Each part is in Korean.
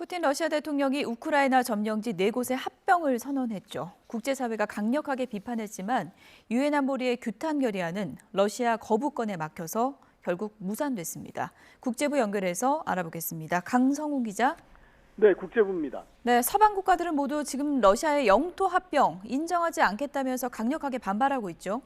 푸틴 러시아 대통령이 우크라이나 점령지 4곳의 합병을 선언했죠. 국제사회가 강력하게 비판했지만 유엔 안보리의 규탄 결의안은 러시아 거부권에 막혀서 결국 무산됐습니다. 국제부 연결해서 알아보겠습니다. 강성훈 기자. 네, 국제부입니다. 네, 서방 국가들은 모두 지금 러시아의 영토 합병 인정하지 않겠다면서 강력하게 반발하고 있죠.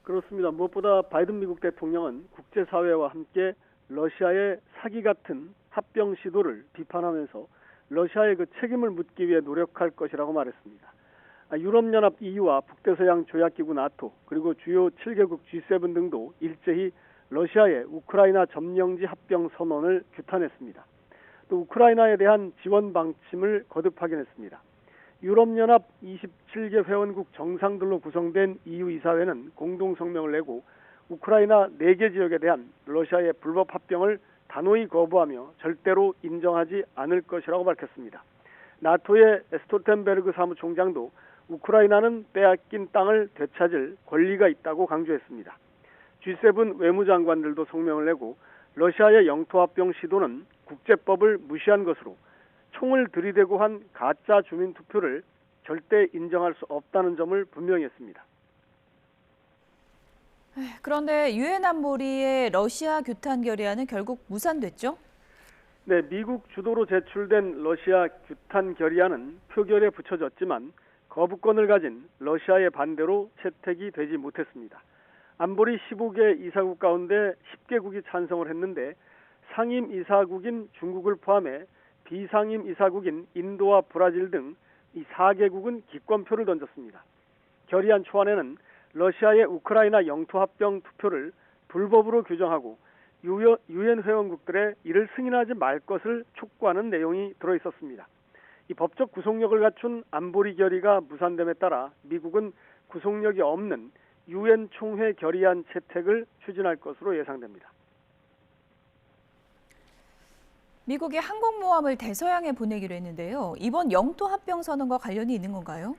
그렇습니다. 무엇보다 바이든 미국 대통령은 국제사회와 함께 러시아의 사기 같은 합병 시도를 비판하면서 러시아의 그 책임을 묻기 위해 노력할 것이라고 말했습니다. 유럽연합 EU와 북대서양 조약기구 나토 그리고 주요 7개국 G7 등도 일제히 러시아의 우크라이나 점령지 합병 선언을 규탄했습니다. 또 우크라이나에 대한 지원 방침을 거듭 확인했습니다. 유럽연합 27개 회원국 정상들로 구성된 EU 이사회는 공동 성명을 내고 우크라이나 4개 지역에 대한 러시아의 불법 합병을 단호히 거부하며 절대로 인정하지 않을 것이라고 밝혔습니다. 나토의 스톨텐베르그 사무총장도 우크라이나는 빼앗긴 땅을 되찾을 권리가 있다고 강조했습니다. G7 외무장관들도 성명을 내고 러시아의 영토 합병 시도는 국제법을 무시한 것으로 총을 들이대고 한 가짜 주민 투표를 절대 인정할 수 없다는 점을 분명히 했습니다. 그런데 유엔 안보리의 러시아 규탄 결의안은 결국 무산됐죠? 네, 미국 주도로 제출된 러시아 규탄 결의안은 표결에 붙여졌지만 거부권을 가진 러시아의 반대로 채택이 되지 못했습니다. 안보리 15개 이사국 가운데 10개국이 찬성을 했는데 상임 이사국인 중국을 포함해 비상임 이사국인 인도와 브라질 등 이 4개국은 기권표를 던졌습니다. 결의안 초안에는 러시아의 우크라이나 영토 합병 투표를 불법으로 규정하고 유엔 회원국들의 이를 승인하지 말 것을 촉구하는 내용이 들어있었습니다. 이 법적 구속력을 갖춘 안보리 결의가 무산됨에 따라 미국은 구속력이 없는 유엔 총회 결의안 채택을 추진할 것으로 예상됩니다. 미국이 항공모함을 대서양에 보내기로 했는데요. 이번 영토 합병 선언과 관련이 있는 건가요?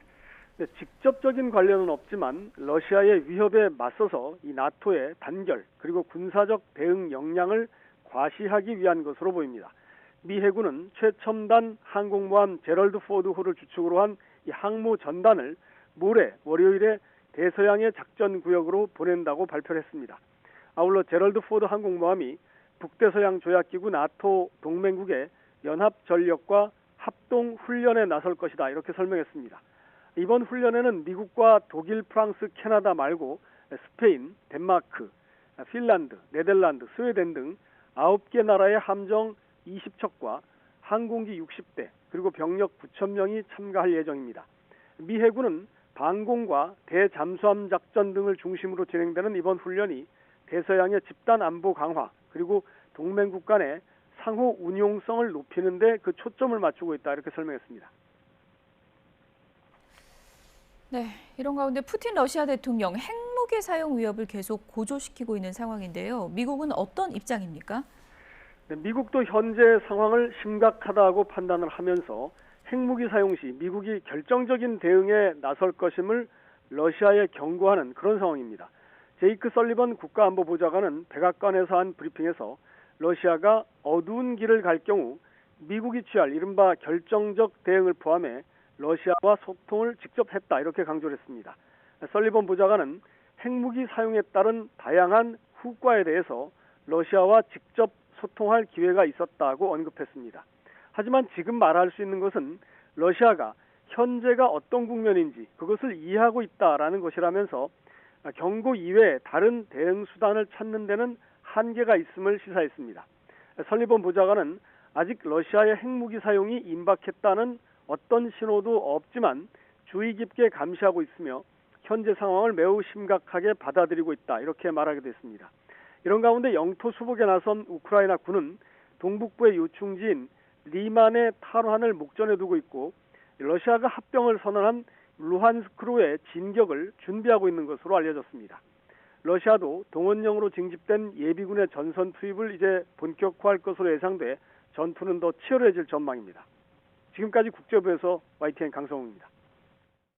네, 직접적인 관련은 없지만 러시아의 위협에 맞서서 이 나토의 단결 그리고 군사적 대응 역량을 과시하기 위한 것으로 보입니다. 미 해군은 최첨단 항공모함 제럴드 포드 호를 주축으로 한 이 항모 전단을 모레 월요일에 대서양의 작전 구역으로 보낸다고 발표를 했습니다. 아울러 제럴드 포드 항공모함이 북대서양 조약기구 나토 동맹국의 연합 전력과 합동 훈련에 나설 것이다 이렇게 설명했습니다. 이번 훈련에는 미국과 독일, 프랑스, 캐나다 말고 스페인, 덴마크, 핀란드, 네덜란드, 스웨덴 등 9개 나라의 함정 20척과 항공기 60대 그리고 병력 9,000명이 참가할 예정입니다. 미 해군은 방공과 대잠수함 작전 등을 중심으로 진행되는 이번 훈련이 대서양의 집단 안보 강화 그리고 동맹국 간의 상호 운용성을 높이는 데 그 초점을 맞추고 있다 이렇게 설명했습니다. 네, 이런 가운데 푸틴 러시아 대통령 핵무기 사용 위협을 계속 고조시키고 있는 상황인데요. 미국은 어떤 입장입니까? 네, 미국도 현재 상황을 심각하다고 판단을 하면서 핵무기 사용 시 미국이 결정적인 대응에 나설 것임을 러시아에 경고하는 그런 상황입니다. 제이크 설리번 국가안보보좌관은 백악관에서 한 브리핑에서 러시아가 어두운 길을 갈 경우 미국이 취할 이른바 결정적 대응을 포함해 러시아와 소통을 직접 했다 이렇게 강조를 했습니다. 설리번 보좌관은 핵무기 사용에 따른 다양한 후과에 대해서 러시아와 직접 소통할 기회가 있었다고 언급했습니다. 하지만 지금 말할 수 있는 것은 러시아가 현재가 어떤 국면인지 그것을 이해하고 있다라는 것이라면서 경고 이외에 다른 대응 수단을 찾는 데는 한계가 있음을 시사했습니다. 설리번 보좌관은 아직 러시아의 핵무기 사용이 임박했다는 어떤 신호도 없지만 주의 깊게 감시하고 있으며 현재 상황을 매우 심각하게 받아들이고 있다 이렇게 말하기도 했습니다. 이런 가운데 영토 수복에 나선 우크라이나 군은 동북부의 요충지인 리만의 탈환을 목전에 두고 있고 러시아가 합병을 선언한 루한스크로의 진격을 준비하고 있는 것으로 알려졌습니다. 러시아도 동원령으로 징집된 예비군의 전선 투입을 이제 본격화할 것으로 예상돼 전투는 더 치열해질 전망입니다. 지금까지 국제부에서 YTN 강성우입니다.